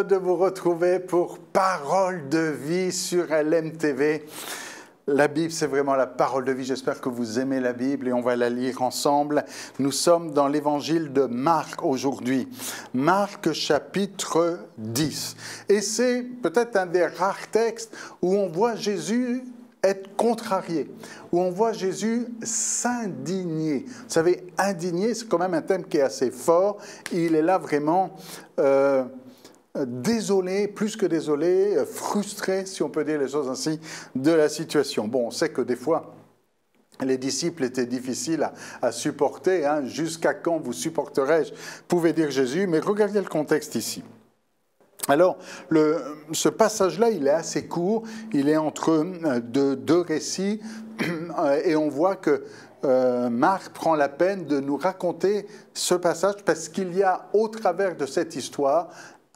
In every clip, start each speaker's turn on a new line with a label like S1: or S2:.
S1: de vous retrouver pour Parole de vie sur LMTV. La Bible, c'est vraiment la parole de vie. J'espère que vous aimez la Bible et on va la lire ensemble. Nous sommes dans l'évangile de Marc aujourd'hui. Marc chapitre 10. Et c'est peut-être un des rares textes où on voit Jésus être contrarié, où on voit Jésus s'indigner. Vous savez, indigné, c'est quand même un thème qui est assez fort. Il est là vraiment désolé, plus que désolé, frustré, si on peut dire les choses ainsi, de la situation. Bon, on sait que des fois, les disciples étaient difficiles à supporter. Hein. Jusqu'à quand vous supporterai-je, pouvait dire Jésus. Mais regardez le contexte ici. Alors, ce passage-là, il est assez court, il est entre deux récits, et on voit que Marc prend la peine de nous raconter ce passage parce qu'il y a, au travers de cette histoire,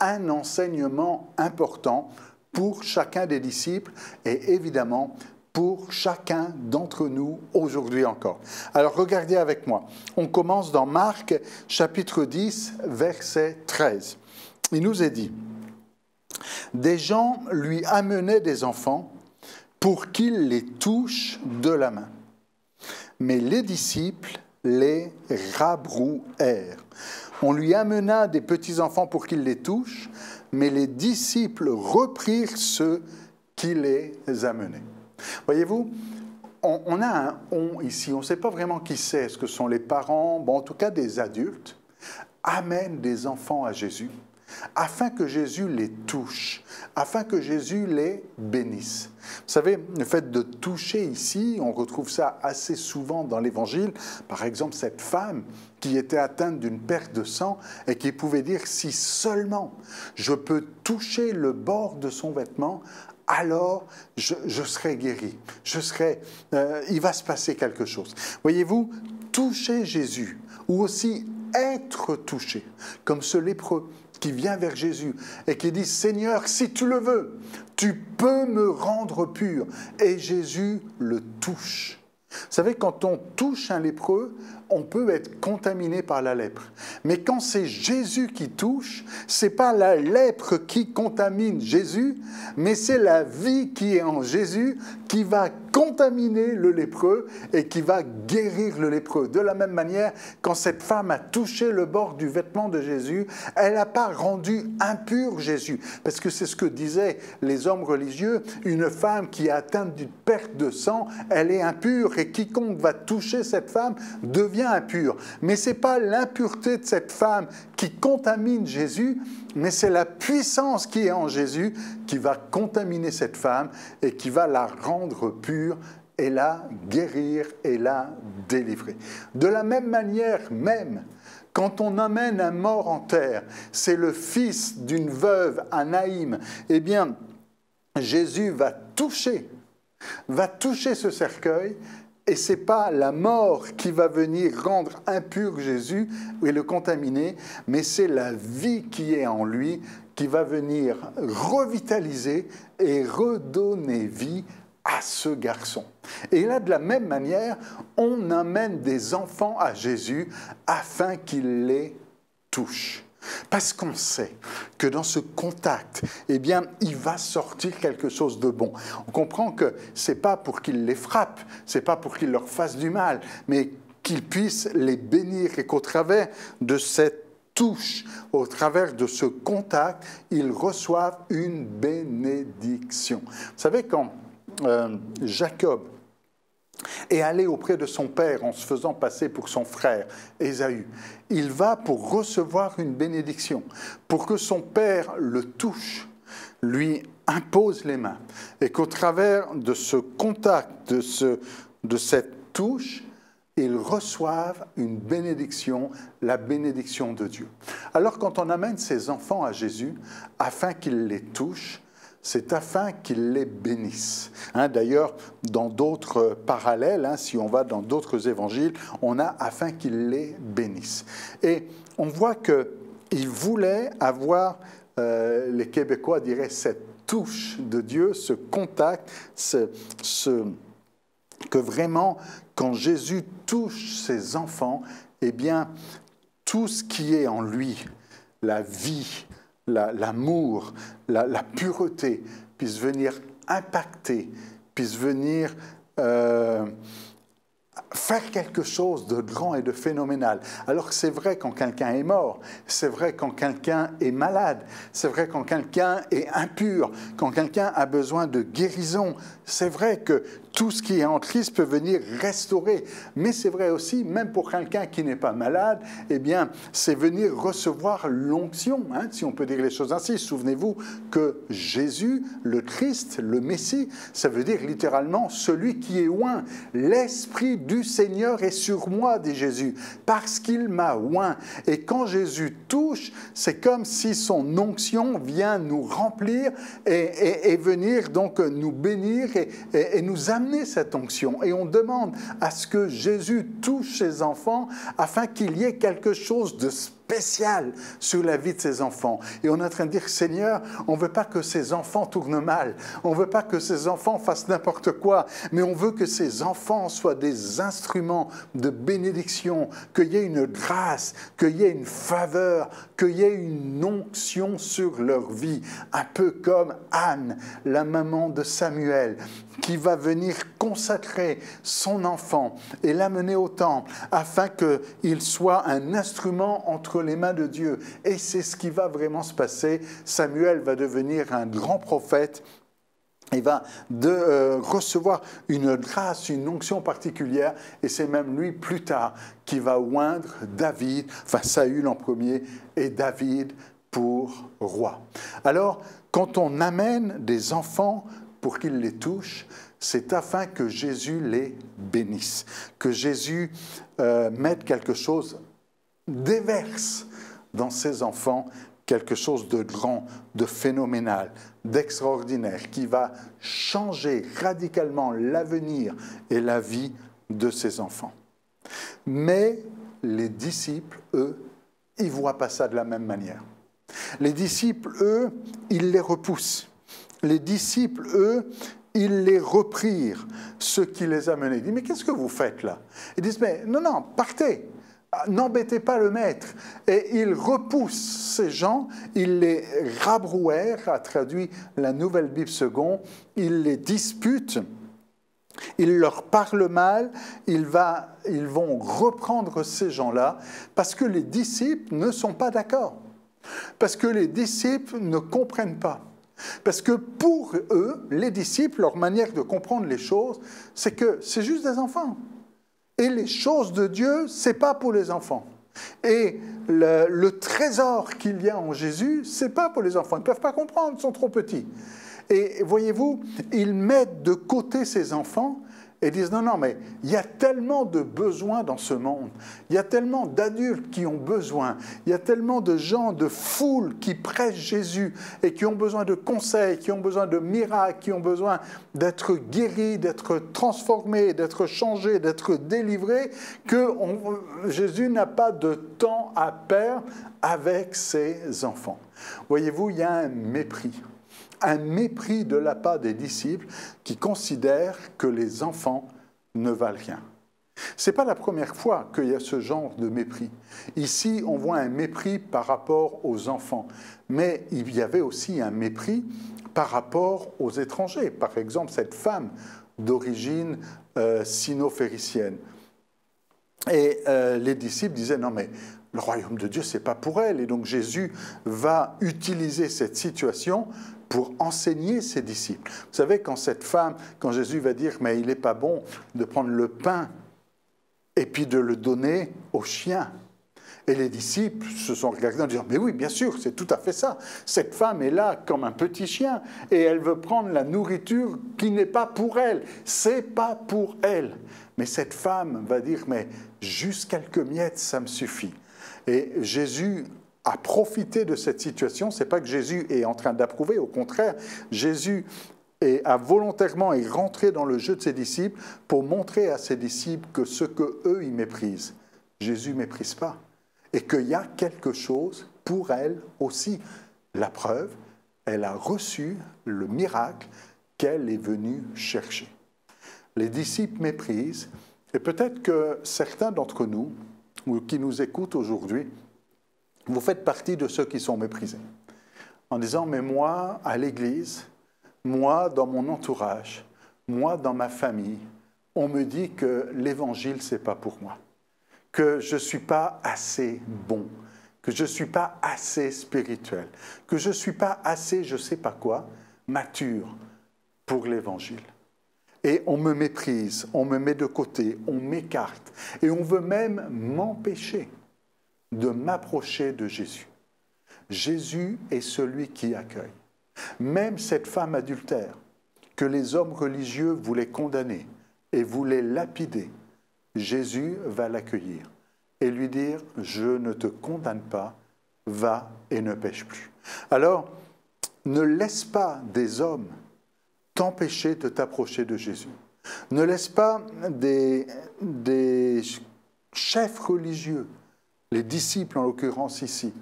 S1: un enseignement important pour chacun des disciples et évidemment pour chacun d'entre nous aujourd'hui encore. Alors, regardez avec moi. On commence dans Marc, chapitre 10, verset 13. Il nous est dit: des gens lui amenaient des enfants pour qu'il les touche de la main. Mais les disciples les rabrouèrent. On lui amena des petits-enfants pour qu'il les touche, mais les disciples reprirent ceux qui les amenaient. Voyez-vous, on a un « on » ici, on ne sait pas vraiment qui c'est. Est-ce que ce sont les parents, bon, en tout cas des adultes, amènent des enfants à Jésus, afin que Jésus les touche, afin que Jésus les bénisse. Vous savez, le fait de toucher ici, on retrouve ça assez souvent dans l'Évangile. Par exemple, cette femme qui était atteinte d'une perte de sang et qui pouvait dire « si seulement je peux toucher le bord de son vêtement, alors je serai guéri, il va se passer quelque chose. » Voyez-vous, toucher Jésus, ou aussi être touché, comme ce lépreux qui vient vers Jésus et qui dit « Seigneur, si tu le veux, tu peux me rendre pur. » Et Jésus le touche. Vous savez, quand on touche un lépreux, on peut être contaminé par la lèpre. Mais quand c'est Jésus qui touche, ce n'est pas la lèpre qui contamine Jésus, mais c'est la vie qui est en Jésus qui va contaminer le lépreux et qui va guérir le lépreux. De la même manière, quand cette femme a touché le bord du vêtement de Jésus, elle n'a pas rendu impur Jésus. Parce que c'est ce que disaient les hommes religieux, une femme qui est atteinte d'une perte de sang, elle est impure et quiconque va toucher cette femme devient impur. Mais ce n'est pas l'impureté de cette femme qui contamine Jésus, mais c'est la puissance qui est en Jésus qui va contaminer cette femme et qui va la rendre pure et la guérir et la délivrer. De la même manière même, quand on amène un mort en terre, c'est le fils d'une veuve à Naïm, eh bien, Jésus va toucher ce cercueil. Et ce n'est pas la mort qui va venir rendre impur Jésus et le contaminer, mais c'est la vie qui est en lui qui va venir revitaliser et redonner vie à ce garçon. Et là, de la même manière, on amène des enfants à Jésus afin qu'il les touche. Parce qu'on sait que dans ce contact, eh bien, il va sortir quelque chose de bon. On comprend que ce n'est pas pour qu'il les frappe, ce n'est pas pour qu'il leur fasse du mal, mais qu'il puisse les bénir et qu'au travers de cette touche, au travers de ce contact, ils reçoivent une bénédiction. Vous savez, quand Jacob est allé auprès de son père en se faisant passer pour son frère, Ésaü, il va pour recevoir une bénédiction, pour que son père le touche, lui impose les mains, et qu'au travers de ce contact, de cette touche, ils reçoivent une bénédiction, la bénédiction de Dieu. Alors quand on amène ses enfants à Jésus, afin qu'il les touche, c'est afin qu'il les bénisse. D'ailleurs, dans d'autres parallèles, si on va dans d'autres évangiles, on a afin qu'il les bénisse. Et on voit qu'il voulait avoir, les Québécois diraient, cette touche de Dieu, ce contact, que vraiment, quand Jésus touche ses enfants, eh bien, tout ce qui est en lui, la vie, l'amour, la pureté puisse venir impacter, puisse venir faire quelque chose de grand et de phénoménal. Alors que c'est vrai quand quelqu'un est mort, c'est vrai quand quelqu'un est malade, c'est vrai quand quelqu'un est impur, quand quelqu'un a besoin de guérison. C'est vrai que tout ce qui est en Christ peut venir restaurer. Mais c'est vrai aussi, même pour quelqu'un qui n'est pas malade, eh bien, c'est venir recevoir l'onction, hein, si on peut dire les choses ainsi. Souvenez-vous que Jésus, le Christ, le Messie, ça veut dire littéralement celui qui est oint. L'Esprit du Seigneur est sur moi, dit Jésus, parce qu'il m'a oint. Et quand Jésus touche, c'est comme si son onction vient nous remplir et venir donc nous bénir et nous amener cette onction. Et on demande à ce que Jésus touche ses enfants afin qu'il y ait quelque chose de spécial sur la vie de ses enfants. Et on est en train de dire, Seigneur, on ne veut pas que ces enfants tournent mal, on ne veut pas que ces enfants fassent n'importe quoi, mais on veut que ces enfants soient des instruments de bénédiction, qu'il y ait une grâce, qu'il y ait une faveur, qu'il y ait une onction sur leur vie, un peu comme Anne, la maman de Samuel, qui va venir consacrer son enfant et l'amener au temple afin qu'il soit un instrument entre les mains de Dieu. Et c'est ce qui va vraiment se passer. Samuel va devenir un grand prophète. Il va recevoir une grâce, une onction particulière, et c'est même lui, plus tard, qui va oindre David, enfin Saül en premier, et David pour roi. Alors, quand on amène des enfants pour qu'ils les touchent, c'est afin que Jésus les bénisse, que Jésus mette quelque chose, déverse dans ses enfants quelque chose de grand, de phénoménal, d'extraordinaire, qui va changer radicalement l'avenir et la vie de ses enfants. Mais les disciples, eux, ils ne voient pas ça de la même manière. Les disciples, eux, ils les repoussent. Les disciples, eux, ils les reprirent, ce qui les a menés. Ils disent, mais qu'est-ce que vous faites là? Ils disent, mais non, partez. N'embêtez pas le maître. Et ils repoussent ces gens, ils les rabrouèrent, a traduit la Nouvelle Bible seconde, ils les disputent, ils leur parlent mal, ils vont reprendre ces gens-là parce que les disciples ne sont pas d'accord, parce que les disciples ne comprennent pas. Parce que pour eux, les disciples, leur manière de comprendre les choses, c'est que c'est juste des enfants. Et les choses de Dieu, ce n'est pas pour les enfants. Et le trésor qu'il y a en Jésus, ce n'est pas pour les enfants. Ils ne peuvent pas comprendre, ils sont trop petits. Et voyez-vous, ils mettent de côté ces enfants et disent, non, mais il y a tellement de besoins dans ce monde, il y a tellement d'adultes qui ont besoin, il y a tellement de gens, de foules qui prêchent Jésus et qui ont besoin de conseils, qui ont besoin de miracles, qui ont besoin d'être guéris, d'être transformés, d'être changés, d'être délivrés, que Jésus n'a pas de temps à perdre avec ses enfants. Voyez-vous, il y a un mépris de la part des disciples qui considèrent que les enfants ne valent rien. Ce n'est pas la première fois qu'il y a ce genre de mépris. Ici, on voit un mépris par rapport aux enfants, mais il y avait aussi un mépris par rapport aux étrangers. Par exemple, cette femme d'origine sino-phéricienne. Et les disciples disaient, non mais le royaume de Dieu, ce n'est pas pour elle. Et donc Jésus va utiliser cette situation pour enseigner ses disciples. Vous savez, quand Jésus va dire, mais il n'est pas bon de prendre le pain et puis de le donner aux chiens. Et les disciples se sont regardés en disant, mais oui, bien sûr, c'est tout à fait ça. Cette femme est là comme un petit chien et elle veut prendre la nourriture qui n'est pas pour elle. C'est pas pour elle. Mais cette femme va dire, mais juste quelques miettes, ça me suffit. Et Jésus a profité de cette situation. Ce n'est pas que Jésus est en train d'approuver, au contraire, Jésus a volontairement est rentré dans le jeu de ses disciples pour montrer à ses disciples que ce qu'eux, ils méprisent, Jésus ne méprise pas. Et qu'il y a quelque chose pour elle aussi. La preuve, elle a reçu le miracle qu'elle est venue chercher. Les disciples méprisent, et peut-être que certains d'entre nous, ou qui nous écoutent aujourd'hui, vous faites partie de ceux qui sont méprisés. en disant, mais moi, à l'église, moi, dans mon entourage, moi, dans ma famille, on me dit que l'évangile, ce n'est pas pour moi, que je ne suis pas assez bon, que je ne suis pas assez spirituel, que je ne suis pas assez, je ne sais pas quoi, mature pour l'évangile. Et on me méprise, on me met de côté, on m'écarte, et on veut même m'empêcher de m'approcher de Jésus. Jésus est celui qui accueille. Même cette femme adultère que les hommes religieux voulaient condamner et voulaient lapider, Jésus va l'accueillir et lui dire « Je ne te condamne pas, va et ne pêche plus ». Alors, ne laisse pas des hommes t'empêcher de t'approcher de Jésus. Ne laisse pas des chefs religieux, les disciples en l'occurrence ici,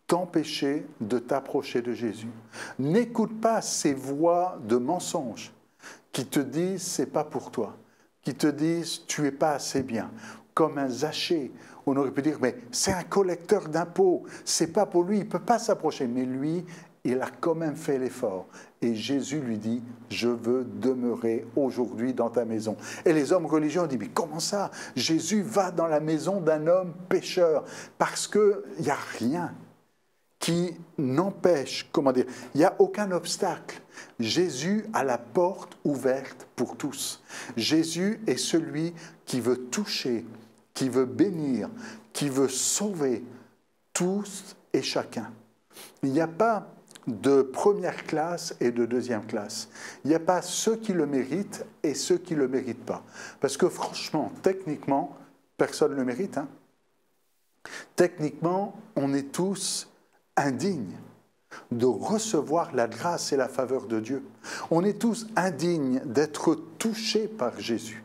S1: t'empêcher de t'approcher de Jésus. N'écoute pas ces voix de mensonges qui te disent « c'est pas pour toi », qui te disent « tu n'es pas assez bien », comme un Zachée. On aurait pu dire « mais c'est un collecteur d'impôts, c'est pas pour lui, il ne peut pas s'approcher ». Mais lui, il a quand même fait l'effort. Et Jésus lui dit « je veux demeurer aujourd'hui dans ta maison ». Et les hommes religieux ont dit « mais comment ça? Jésus va dans la maison d'un homme pécheur ?» Parce qu'il n'y a rien qui n'empêche, comment dire, il n'y a aucun obstacle. Jésus a la porte ouverte pour tous. Jésus est celui qui veut toucher, qui veut bénir, qui veut sauver tous et chacun. Il n'y a pas de première classe et de deuxième classe. Il n'y a pas ceux qui le méritent et ceux qui ne le méritent pas. Parce que franchement, techniquement, personne ne le mérite. Hein. Techniquement, on est tous indignes de recevoir la grâce et la faveur de Dieu. On est tous indignes d'être touchés par Jésus.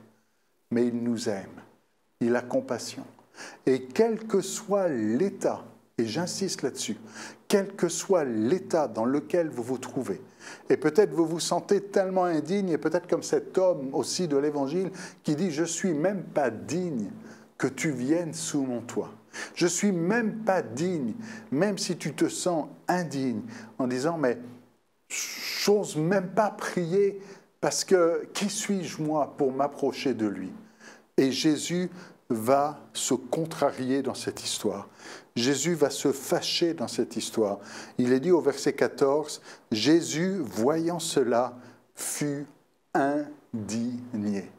S1: Mais il nous aime, il a compassion. Et quel que soit l'état, et j'insiste là-dessus, quel que soit l'état dans lequel vous vous trouvez, et peut-être vous vous sentez tellement indigne, et peut-être comme cet homme aussi de l'Évangile qui dit « je ne suis même pas digne que tu viennes sous mon toit ». Je ne suis même pas digne, même si tu te sens indigne, en disant « mais j'ose même pas prier parce que qui suis-je moi pour m'approcher de lui ?» Et Jésus va se contrarier dans cette histoire. Jésus va se fâcher dans cette histoire. Il est dit au verset 14, « Jésus, voyant cela, fut indigné. »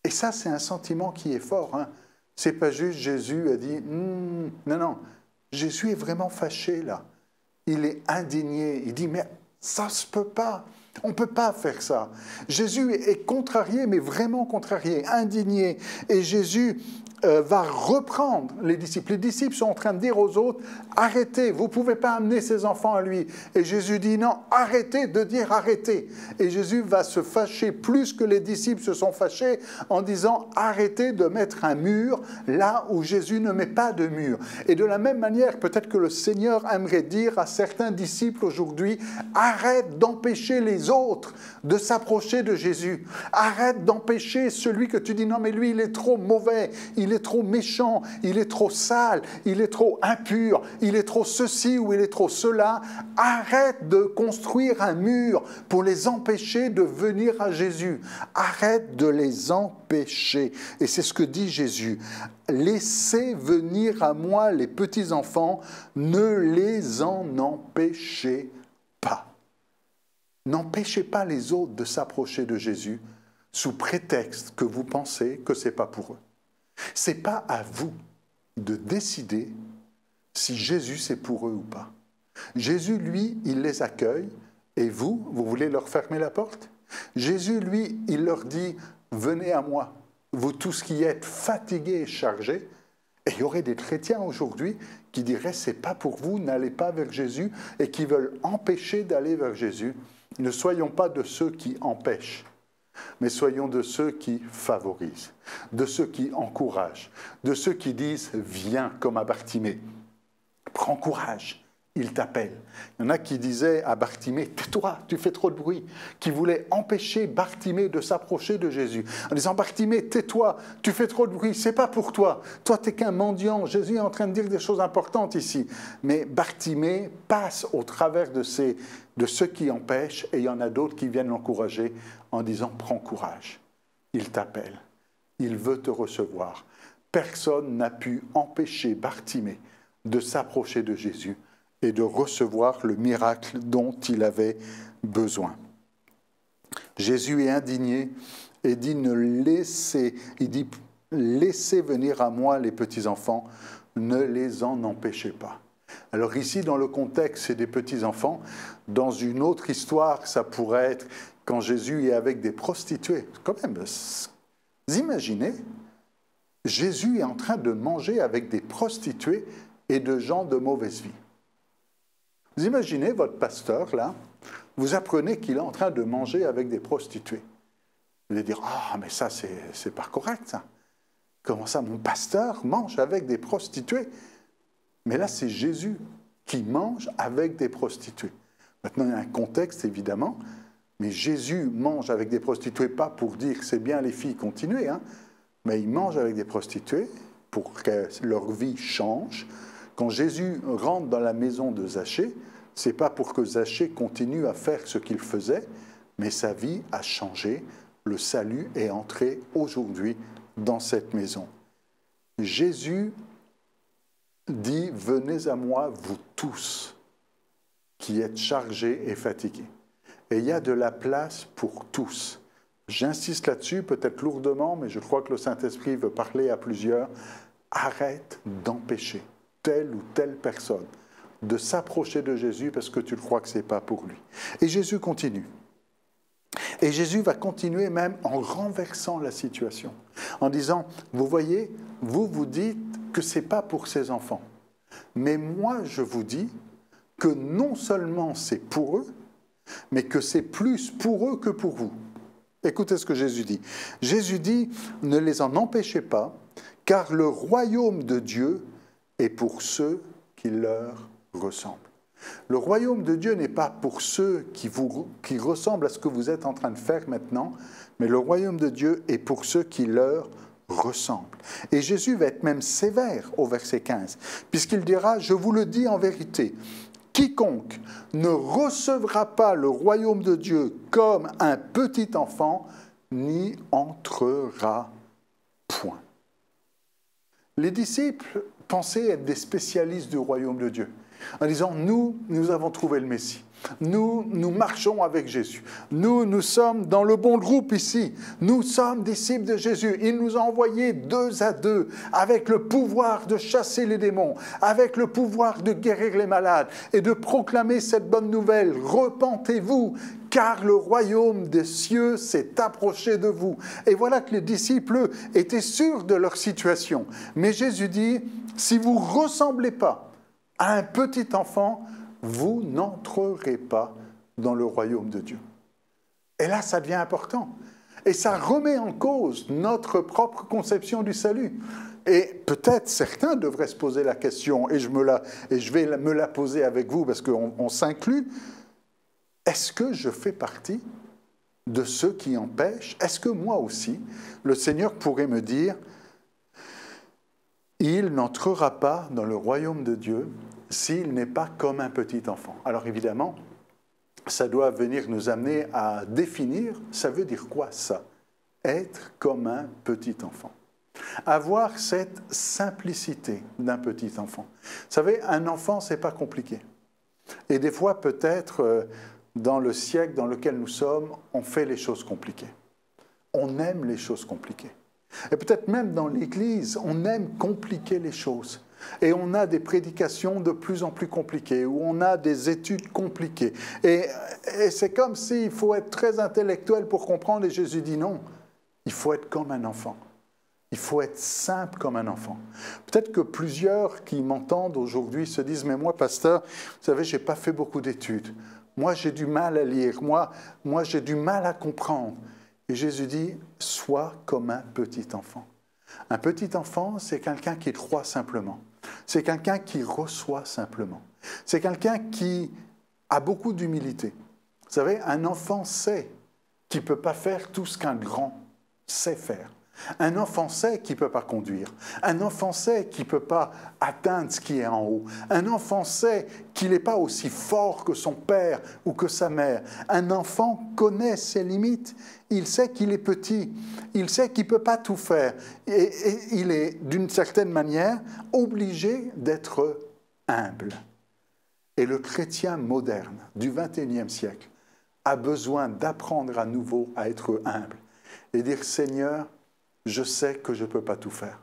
S1: Et ça, c'est un sentiment qui est fort, hein. C'est pas juste Jésus a dit non, non. Jésus est vraiment fâché là. Il est indigné. Il dit mais ça se peut pas. On ne peut pas faire ça. Jésus est contrarié, mais vraiment contrarié, indigné. Et Jésus va reprendre les disciples. Les disciples sont en train de dire aux autres, arrêtez, vous ne pouvez pas amener ces enfants à lui. Et Jésus dit, non, arrêtez de dire arrêtez. Et Jésus va se fâcher plus que les disciples se sont fâchés en disant, arrêtez de mettre un mur là où Jésus ne met pas de mur. Et de la même manière, peut-être que le Seigneur aimerait dire à certains disciples aujourd'hui, arrête d'empêcher les autres de s'approcher de Jésus. Arrête d'empêcher celui que tu dis, non mais lui il est trop mauvais, il est trop méchant, il est trop sale, il est trop impur, il est trop ceci ou il est trop cela. Arrête de construire un mur pour les empêcher de venir à Jésus. Arrête de les empêcher. Et c'est ce que dit Jésus. Laissez venir à moi les petits-enfants, ne les en empêchez pas. N'empêchez pas les autres de s'approcher de Jésus sous prétexte que vous pensez que ce n'est pas pour eux. Ce n'est pas à vous de décider si Jésus c'est pour eux ou pas. Jésus, lui, il les accueille et vous voulez leur fermer la porte? Jésus, lui, il leur dit « Venez à moi, vous tous qui êtes fatigués et chargés ». Et il y aurait des chrétiens aujourd'hui qui diraient « C'est pas pour vous, n'allez pas vers Jésus » et qui veulent empêcher d'aller vers Jésus. Ne soyons pas de ceux qui empêchent, mais soyons de ceux qui favorisent, de ceux qui encouragent, de ceux qui disent « Viens comme à Bartimée, prends courage, il t'appelle. Il y en a qui disaient à Bartimée, tais-toi, tu fais trop de bruit, qui voulaient empêcher Bartimée de s'approcher de Jésus, en disant, Bartimée, tais-toi, tu fais trop de bruit, c'est pas pour toi, toi t'es qu'un mendiant, Jésus est en train de dire des choses importantes ici. Mais Bartimée passe au travers de ceux qui empêchent, et il y en a d'autres qui viennent l'encourager en disant, prends courage, il t'appelle, il veut te recevoir. Personne n'a pu empêcher Bartimée de s'approcher de Jésus et de recevoir le miracle dont il avait besoin. Jésus est indigné et dit, laissez venir à moi les petits-enfants, ne les en empêchez pas. Alors ici, dans le contexte, c'est des petits-enfants. Dans une autre histoire, ça pourrait être quand Jésus est avec des prostituées. Quand même, vous imaginez, Jésus est en train de manger avec des prostituées et de gens de mauvaise vie. Vous imaginez votre pasteur, là, vous apprenez qu'il est en train de manger avec des prostituées. Vous allez dire, ah, mais ça, c'est pas correct, ça. Comment ça, mon pasteur mange avec des prostituées? Mais là, c'est Jésus qui mange avec des prostituées. Maintenant, il y a un contexte, évidemment, mais Jésus mange avec des prostituées, pas pour dire, c'est bien les filles, continuez, hein, mais il mange avec des prostituées pour que leur vie change. Quand Jésus rentre dans la maison de Zachée, ce n'est pas pour que Zachée continue à faire ce qu'il faisait, mais sa vie a changé. Le salut est entré aujourd'hui dans cette maison. Jésus dit, venez à moi, vous tous, qui êtes chargés et fatigués. Et il y a de la place pour tous. J'insiste là-dessus, peut-être lourdement, mais je crois que le Saint-Esprit veut parler à plusieurs. Arrête d'empêcher telle ou telle personne de s'approcher de Jésus parce que tu crois que ce n'est pas pour lui. Et Jésus continue. Et Jésus va continuer même en renversant la situation, en disant, vous voyez, vous dites que ce n'est pas pour ces enfants, mais moi je vous dis que non seulement c'est pour eux, mais que c'est plus pour eux que pour vous. Écoutez ce que Jésus dit. Jésus dit, ne les en empêchez pas, car le royaume de Dieu est pour ceux qui leur ressemblent. Le royaume de Dieu n'est pas pour ceux qui ressemblent à ce que vous êtes en train de faire maintenant, mais le royaume de Dieu est pour ceux qui leur ressemblent. Et Jésus va être même sévère au verset 15, puisqu'il dira, je vous le dis en vérité, quiconque ne recevra pas le royaume de Dieu comme un petit enfant, n'y entrera point. Les disciples pensaient être des spécialistes du royaume de Dieu, en disant, nous avons trouvé le Messie. Nous marchons avec Jésus. Nous sommes dans le bon groupe ici. Nous sommes disciples de Jésus. Il nous a envoyés 2 à 2, avec le pouvoir de chasser les démons, avec le pouvoir de guérir les malades et de proclamer cette bonne nouvelle. Repentez-vous, car le royaume des cieux s'est approché de vous. Et voilà que les disciples étaient sûrs de leur situation. Mais Jésus dit, si vous ne ressemblez pas à un petit enfant, vous n'entrerez pas dans le royaume de Dieu. Et là, ça devient important. Et ça remet en cause notre propre conception du salut. Et peut-être certains devraient se poser la question, et je vais me la poser avec vous parce qu'on s'inclut. Est-ce que je fais partie de ceux qui empêchent? Est-ce que moi aussi, le Seigneur pourrait me dire, il n'entrera pas dans le royaume de Dieu s'il n'est pas comme un petit enfant. Alors évidemment, ça doit venir nous amener à définir, ça veut dire quoi ça? Être comme un petit enfant. Avoir cette simplicité d'un petit enfant. Vous savez, un enfant, c'est pas compliqué. Et des fois, peut-être, dans le siècle dans lequel nous sommes, on fait les choses compliquées. On aime les choses compliquées. Et peut-être même dans l'Église, on aime compliquer les choses. Et on a des prédications de plus en plus compliquées, ou on a des études compliquées. Et c'est comme s'il faut être très intellectuel pour comprendre, et Jésus dit non, il faut être comme un enfant. Il faut être simple comme un enfant. Peut-être que plusieurs qui m'entendent aujourd'hui se disent, mais moi, pasteur, vous savez, je n'ai pas fait beaucoup d'études. Moi, j'ai du mal à lire. Moi, j'ai du mal à comprendre. Et Jésus dit, sois comme un petit enfant. Un petit enfant, c'est quelqu'un qui croit simplement. C'est quelqu'un qui reçoit simplement. C'est quelqu'un qui a beaucoup d'humilité. Vous savez, un enfant sait qu'il ne peut pas faire tout ce qu'un grand sait faire. Un enfant sait qu'il ne peut pas conduire. Un enfant sait qu'il ne peut pas atteindre ce qui est en haut. Un enfant sait qu'il n'est pas aussi fort que son père ou que sa mère. Un enfant connaît ses limites. Il sait qu'il est petit. Il sait qu'il ne peut pas tout faire. Et il est, d'une certaine manière, obligé d'être humble. Et le chrétien moderne du XXIe siècle a besoin d'apprendre à nouveau à être humble et dire « Seigneur, je sais que je ne peux pas tout faire.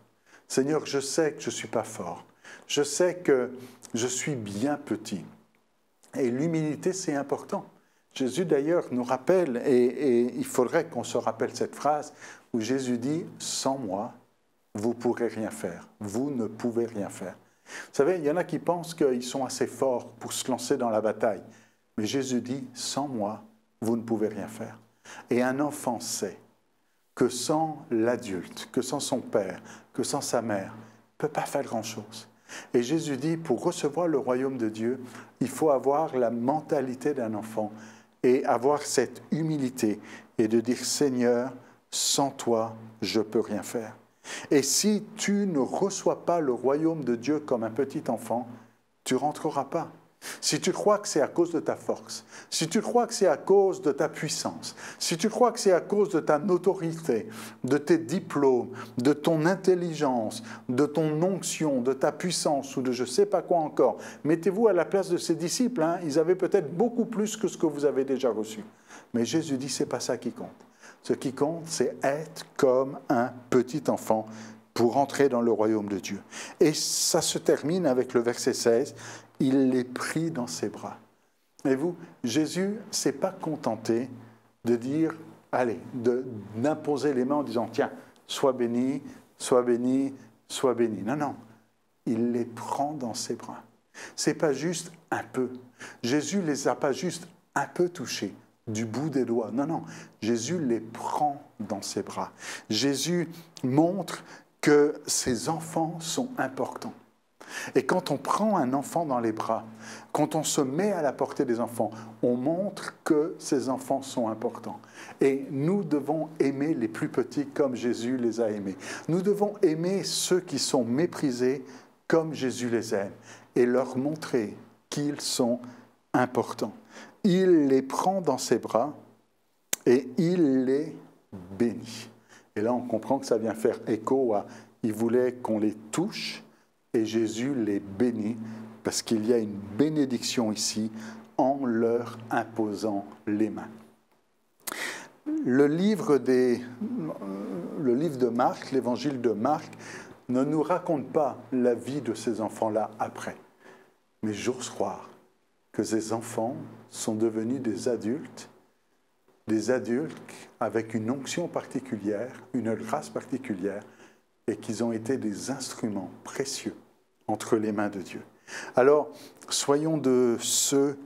S1: Seigneur, je sais que je ne suis pas fort. Je sais que je suis bien petit. » Et l'humilité, c'est important. Jésus, d'ailleurs, nous rappelle, et il faudrait qu'on se rappelle cette phrase, où Jésus dit « Sans moi, vous ne pourrez rien faire. Vous ne pouvez rien faire. » Vous savez, il y en a qui pensent qu'ils sont assez forts pour se lancer dans la bataille. Mais Jésus dit « Sans moi, vous ne pouvez rien faire. » Et un enfant sait que sans l'adulte, que sans son père, que sans sa mère, ne peut pas faire grand-chose. Et Jésus dit, pour recevoir le royaume de Dieu, il faut avoir la mentalité d'un enfant et avoir cette humilité et de dire, Seigneur, sans toi, je ne peux rien faire. Et si tu ne reçois pas le royaume de Dieu comme un petit enfant, tu ne rentreras pas. Si tu crois que c'est à cause de ta force, si tu crois que c'est à cause de ta puissance, si tu crois que c'est à cause de ta notoriété, de tes diplômes, de ton intelligence, de ton onction, de ta puissance ou de je ne sais pas quoi encore, mettez-vous à la place de ces disciples, hein, ils avaient peut-être beaucoup plus que ce que vous avez déjà reçu. Mais Jésus dit, c'est pas ça qui compte. Ce qui compte, c'est être comme un petit enfant pour entrer dans le royaume de Dieu. Et ça se termine avec le verset 16, il les prit dans ses bras. Et vous, Jésus ne s'est pas contenté de dire, allez, d'imposer les mains en disant, tiens, sois béni, sois béni, sois béni. Non, non, il les prend dans ses bras. Ce n'est pas juste un peu. Jésus ne les a pas juste un peu touchés, du bout des doigts. Non, non, Jésus les prend dans ses bras. Jésus montre que ses enfants sont importants. Et quand on prend un enfant dans les bras, quand on se met à la portée des enfants, on montre que ces enfants sont importants. Et nous devons aimer les plus petits comme Jésus les a aimés. Nous devons aimer ceux qui sont méprisés comme Jésus les aime et leur montrer qu'ils sont importants. Il les prend dans ses bras et il les bénit. Et là, on comprend que ça vient faire écho à « il voulait qu'on les touche ». Et Jésus les bénit parce qu'il y a une bénédiction ici en leur imposant les mains. Le livre de Marc, l'évangile de Marc, ne nous raconte pas la vie de ces enfants-là après. Mais j'ose croire que ces enfants sont devenus des adultes avec une onction particulière, une grâce particulière, et qu'ils ont été des instruments précieux entre les mains de Dieu. Alors, soyons de ceux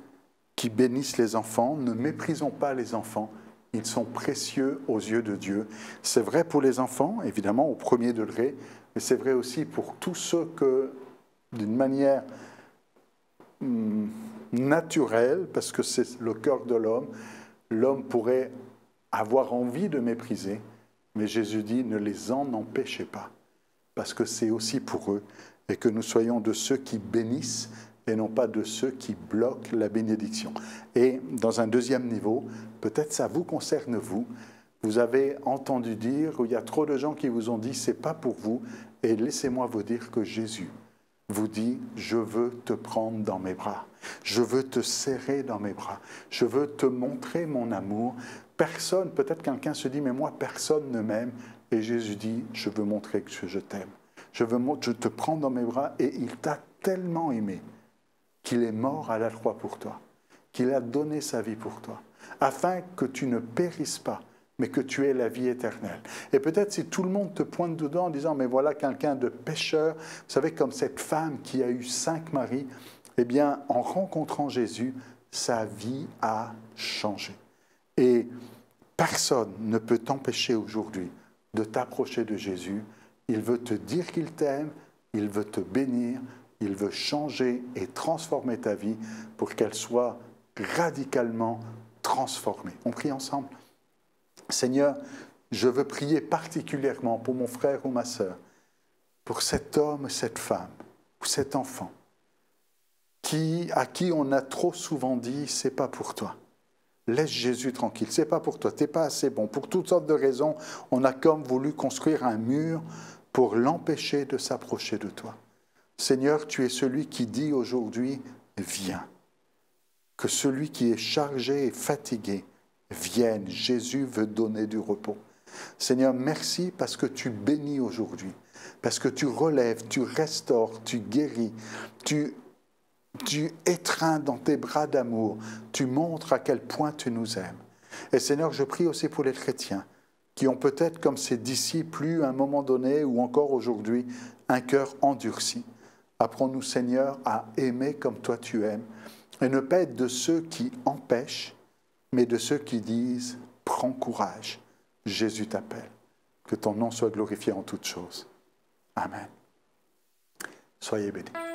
S1: qui bénissent les enfants, ne méprisons pas les enfants, ils sont précieux aux yeux de Dieu. C'est vrai pour les enfants, évidemment, au premier degré, mais c'est vrai aussi pour tous ceux que, d'une manière naturelle, parce que c'est le cœur de l'homme pourrait avoir envie de mépriser, mais Jésus dit, ne les en empêchez pas, parce que c'est aussi pour eux, et que nous soyons de ceux qui bénissent et non pas de ceux qui bloquent la bénédiction. Et dans un deuxième niveau, peut-être ça vous concerne vous avez entendu dire, il y a trop de gens qui vous ont dit, c'est pas pour vous, et laissez-moi vous dire que Jésus vous dit, je veux te prendre dans mes bras, je veux te serrer dans mes bras, je veux te montrer mon amour. Personne, peut-être quelqu'un se dit, mais moi personne ne m'aime, et Jésus dit, je veux montrer que je t'aime. Je te prends dans mes bras et il t'a tellement aimé qu'il est mort à la croix pour toi, qu'il a donné sa vie pour toi, afin que tu ne périsses pas, mais que tu aies la vie éternelle. Et peut-être si tout le monde te pointe dedans en disant, mais voilà quelqu'un de pécheur, vous savez, comme cette femme qui a eu 5 maris, eh bien, en rencontrant Jésus, sa vie a changé. Et personne ne peut t'empêcher aujourd'hui de t'approcher de Jésus. Il veut te dire qu'il t'aime, il veut te bénir, Il veut changer et transformer ta vie pour qu'elle soit radicalement transformée. On prie ensemble. Seigneur, je veux prier particulièrement pour mon frère ou ma sœur, pour cet homme, cette femme ou cet enfant à qui on a trop souvent dit « c'est pas pour toi ». Laisse Jésus tranquille, c'est pas pour toi, t'es pas assez bon. Pour toutes sortes de raisons, on a comme voulu construire un mur pour l'empêcher de s'approcher de toi. Seigneur, tu es celui qui dit aujourd'hui « viens ». Que celui qui est chargé et fatigué vienne. Jésus veut donner du repos. Seigneur, merci parce que tu bénis aujourd'hui, parce que tu relèves, tu restaures, tu guéris, tu étreins dans tes bras d'amour, tu montres à quel point tu nous aimes. Et Seigneur, je prie aussi pour les chrétiens qui ont peut-être, comme ces disciples, eu à un moment donné ou encore aujourd'hui, un cœur endurci. Apprends-nous, Seigneur, à aimer comme toi tu aimes et ne pas être de ceux qui empêchent, mais de ceux qui disent « prends courage, Jésus t'appelle ». Que ton nom soit glorifié en toutes choses. Amen. Soyez bénis.